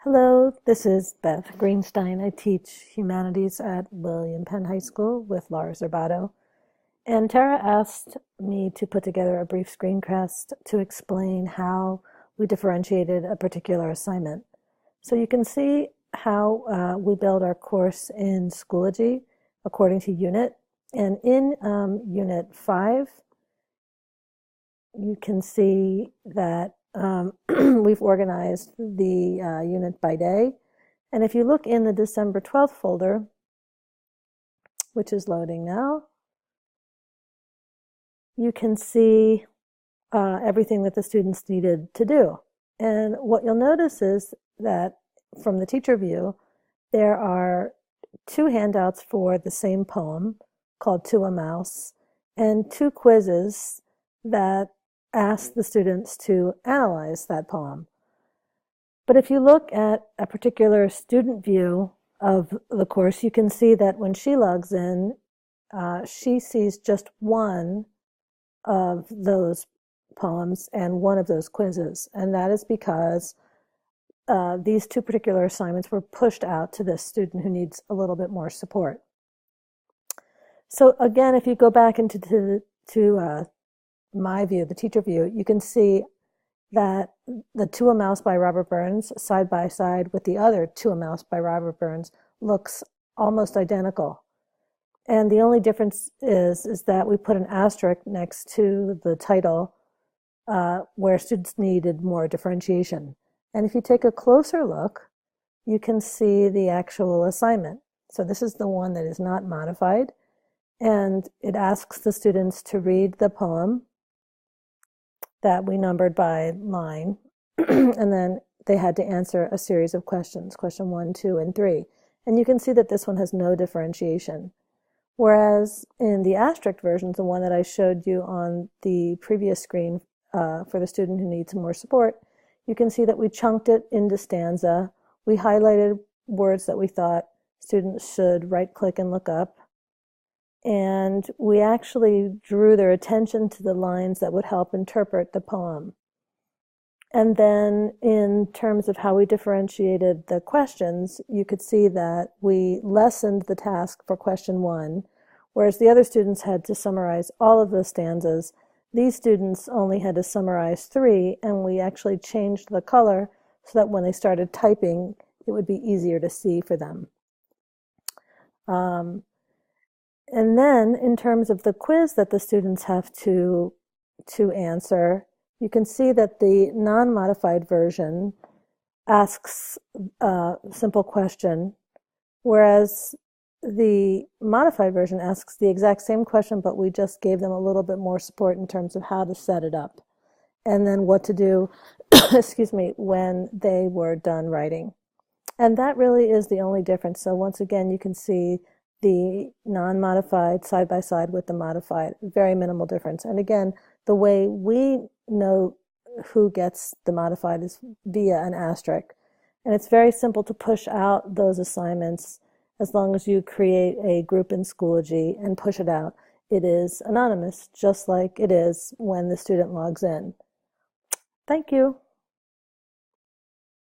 Hello, this is Beth Greenstein. I teach humanities at William Penn High School with Laura Zerbato. And Tara asked me to put together a brief screencast to explain how we differentiated a particular assignment. So you can see how we build our course in Schoology according to unit. And in Unit 5, you can see that we've organized the unit by day. And if you look in the December 12th folder, which is loading now, you can see everything that the students needed to do. And what you'll notice is that from the teacher view, there are two handouts for the same poem called To a Mouse and two quizzes that ask the students to analyze that poem. But if you look at a particular student view of the course, you can see that when she logs in, she sees just one of those poems and one of those quizzes. And that is because these two particular assignments were pushed out to this student who needs a little bit more support. So again, if you go back into my view, the teacher view, you can see that the To a Mouse by Robert Burns side by side with the other To a Mouse by Robert Burns looks almost identical. And the only difference is that we put an asterisk next to the title where students needed more differentiation. And if you take a closer look, you can see the actual assignment. So this is the one that is not modified. And it asks the students to read the poem that we numbered by line, and then they had to answer a series of questions, question 1, 2, and 3. And you can see that this one has no differentiation. Whereas in the asterisk version, the one that I showed you on the previous screen for the student who needs more support, you can see that we chunked it into stanza. We highlighted words that we thought students should right-click and look up. And we actually drew their attention to the lines that would help interpret the poem. And then in terms of how we differentiated the questions, you could see that we lessened the task for question 1, whereas the other students had to summarize all of the stanzas. These students only had to summarize 3, and we actually changed the color so that when they started typing, it would be easier to see for them. And then in terms of the quiz that the students have to answer, you can see that the non-modified version asks a simple question, whereas the modified version asks the exact same question, but we just gave them a little bit more support in terms of how to set it up and then what to do, excuse me, when they were done writing. And that really is the only difference. So once again, you can see the non-modified side by side with the modified, very minimal difference. And again, the way we know who gets the modified is via an asterisk. And it's very simple to push out those assignments as long as you create a group in Schoology and push it out. It is anonymous, just like it is when the student logs in. Thank you.